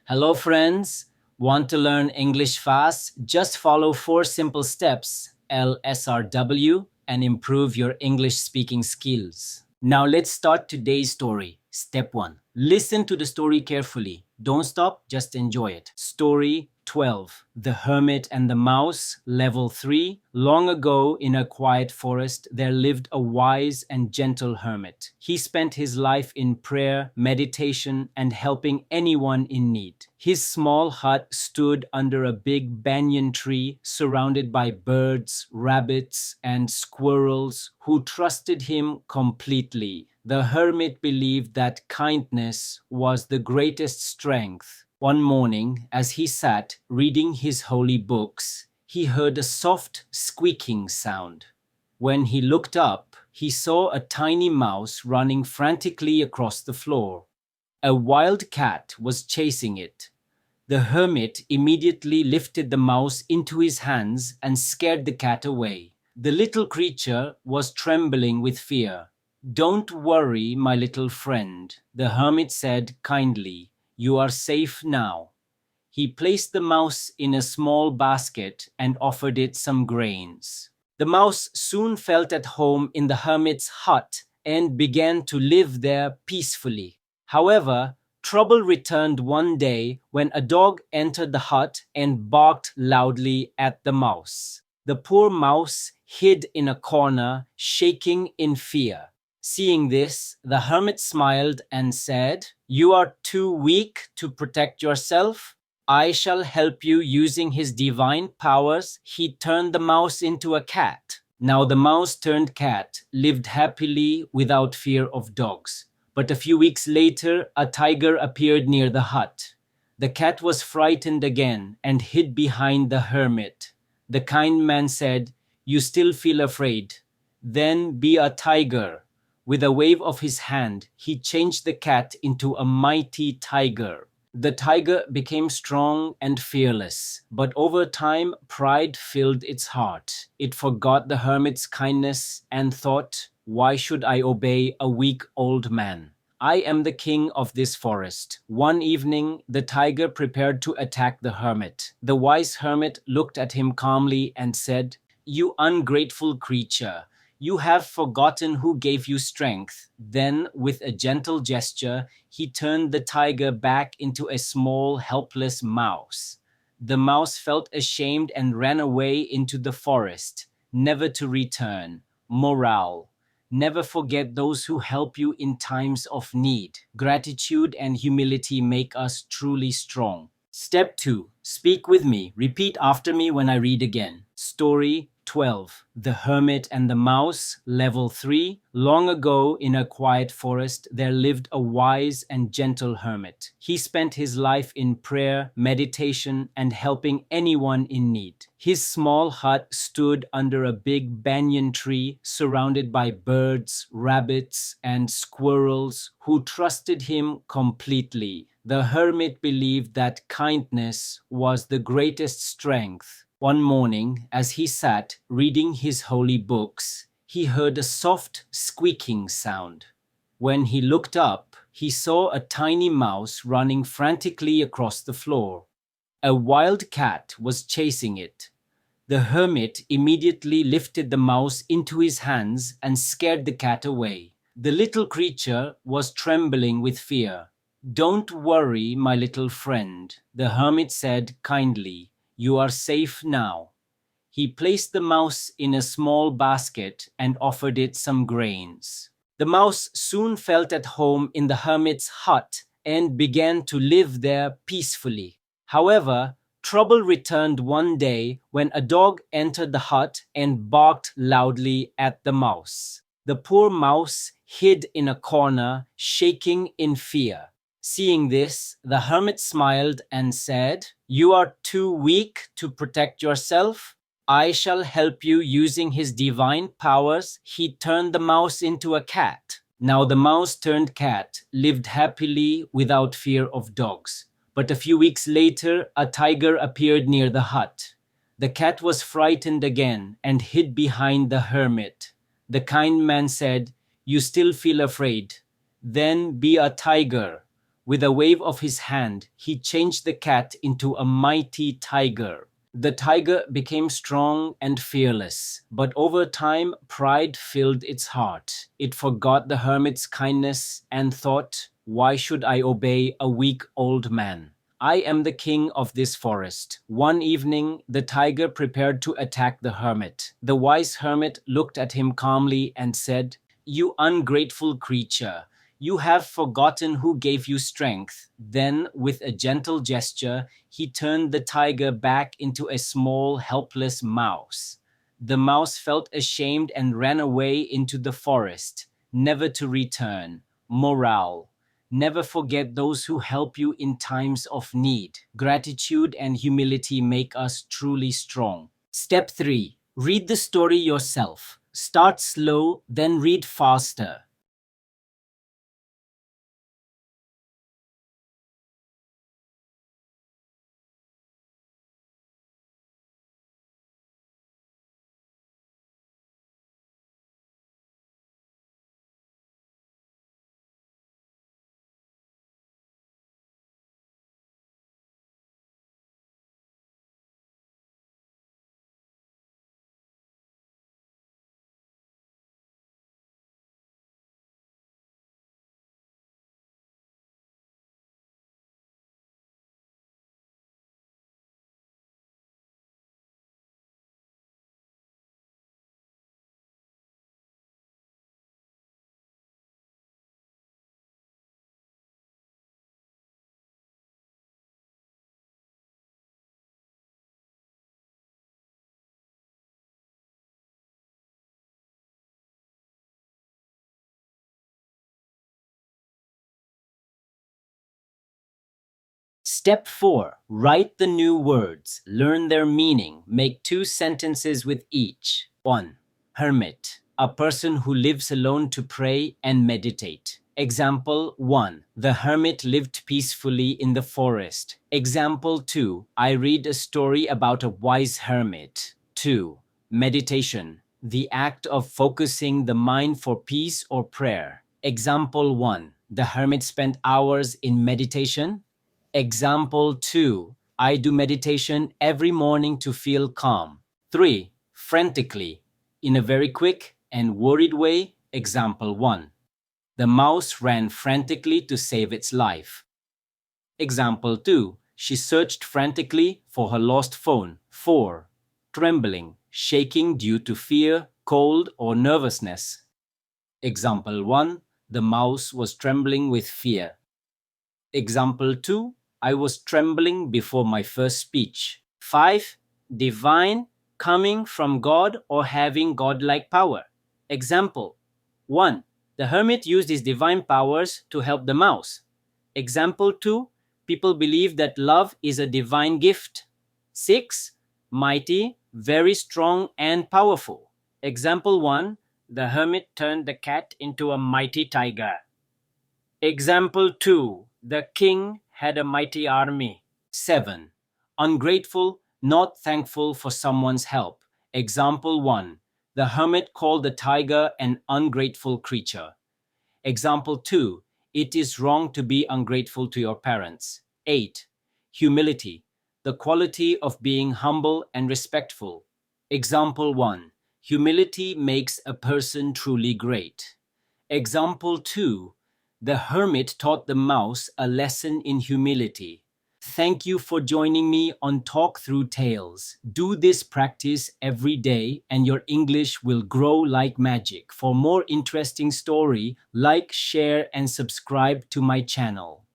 Hello, friends. Want to learn English fast? Just follow 4 simple steps, LSRW, and improve your English speaking skills. Now, let's start today's story. Step 1. Listen to the story carefully. Don't stop, just enjoy it. Story 12. The Hermit and the Mouse, Level 3. Long ago, in a quiet forest, there lived a wise and gentle hermit. He spent his life in prayer, meditation, and helping anyone in need. His small hut stood under a big banyan tree, surrounded by birds, rabbits, and squirrels who trusted him completely. The hermit believed that kindness was the greatest strength. One morning, as he sat reading his holy books, he heard a soft squeaking sound. When he looked up, he saw a tiny mouse running frantically across the floor. A wild cat was chasing it. The hermit immediately lifted the mouse into his hands and scared the cat away. The little creature was trembling with fear. "Don't worry, my little friend," the hermit said kindly. "You are safe now." He placed the mouse in a small basket and offered it some grains. The mouse soon felt at home in the hermit's hut and began to live there peacefully. However, trouble returned one day when a dog entered the hut and barked loudly at the mouse. The poor mouse hid in a corner, shaking in fear. Seeing this, the hermit smiled and said, "You are too weak to protect yourself. I shall help you." Using his divine powers, he turned the mouse into a cat. Now the mouse turned cat lived happily without fear of dogs. But a few weeks later, a tiger appeared near the hut. The cat was frightened again and hid behind the hermit. The kind man said, "You still feel afraid? Then be a tiger." With a wave of his hand, he changed the cat into a mighty tiger. The tiger became strong and fearless, but over time, pride filled its heart. It forgot the hermit's kindness and thought, "Why should I obey a weak old man? I am the king of this forest." One evening, the tiger prepared to attack the hermit. The wise hermit looked at him calmly and said, "You ungrateful creature, you have forgotten who gave you strength." Then, with a gentle gesture, he turned the tiger back into a small, helpless mouse. The mouse felt ashamed and ran away into the forest, never to return. Morale: never forget those who help you in times of need. Gratitude and humility make us truly strong. Step 2. Speak with me. Repeat after me when I read again. Story 12. The Hermit and the Mouse, Level 3. Long ago, in a quiet forest, there lived a wise and gentle hermit. He spent his life in prayer, meditation, and helping anyone in need. His small hut stood under a big banyan tree, surrounded by birds, rabbits, and squirrels who trusted him completely. The hermit believed that kindness was the greatest strength. One morning, as he sat reading his holy books, he heard a soft squeaking sound. When he looked up, he saw a tiny mouse running frantically across the floor. A wild cat was chasing it. The hermit immediately lifted the mouse into his hands and scared the cat away. The little creature was trembling with fear. "Don't worry, my little friend," the hermit said kindly. "You are safe now." He placed the mouse in a small basket and offered it some grains. The mouse soon felt at home in the hermit's hut and began to live there peacefully. However, trouble returned one day when a dog entered the hut and barked loudly at the mouse. The poor mouse hid in a corner, shaking in fear. Seeing this, the hermit smiled and said, "You are too weak to protect yourself. I shall help you." Using his divine powers, he turned the mouse into a cat. Now the mouse turned cat lived happily without fear of dogs. But a few weeks later, a tiger appeared near the hut. The cat was frightened again and hid behind the hermit. The kind man said, "You still feel afraid? Then be a tiger." With a wave of his hand, he changed the cat into a mighty tiger. The tiger became strong and fearless, but over time, pride filled its heart. It forgot the hermit's kindness and thought, "Why should I obey a weak old man? I am the king of this forest." One evening, the tiger prepared to attack the hermit. The wise hermit looked at him calmly and said, "You ungrateful creature, you have forgotten who gave you strength." Then, with a gentle gesture, he turned the tiger back into a small, helpless mouse. The mouse felt ashamed and ran away into the forest, never to return. Morale: never forget those who help you in times of need. Gratitude and humility make us truly strong. Step 3. Read the story yourself. Start slow, then read faster. Step 4. Write the new words. Learn their meaning. Make 2 sentences with each. 1. Hermit. A person who lives alone to pray and meditate. Example 1. The hermit lived peacefully in the forest. Example 2. I read a story about a wise hermit. 2. Meditation. The act of focusing the mind for peace or prayer. Example 1. The hermit spent hours in meditation. Example 2. I do meditation every morning to feel calm. 3. Frantically. In a very quick and worried way. Example 1. The mouse ran frantically to save its life. Example 2. She searched frantically for her lost phone. 4. Trembling, shaking due to fear, cold, or nervousness. Example 1. The mouse was trembling with fear. Example 2. I was trembling before my first speech. 5. Divine, coming from God or having godlike power. Example 1. The hermit used his divine powers to help the mouse. Example 2. People believe that love is a divine gift. 6. Mighty, very strong and powerful. Example 1. The hermit turned the cat into a mighty tiger. Example 2. The king had a mighty army. 7. Ungrateful, not thankful for someone's help. Example 1. The hermit called the tiger an ungrateful creature. Example 2. It is wrong to be ungrateful to your parents. 8. Humility, the quality of being humble and respectful. Example 1. Humility makes a person truly great. Example 2. The hermit taught the mouse a lesson in humility. Thank you for joining me on Talk Through Tales. Do this practice every day and your English will grow like magic. For more interesting story, like, share and subscribe to my channel.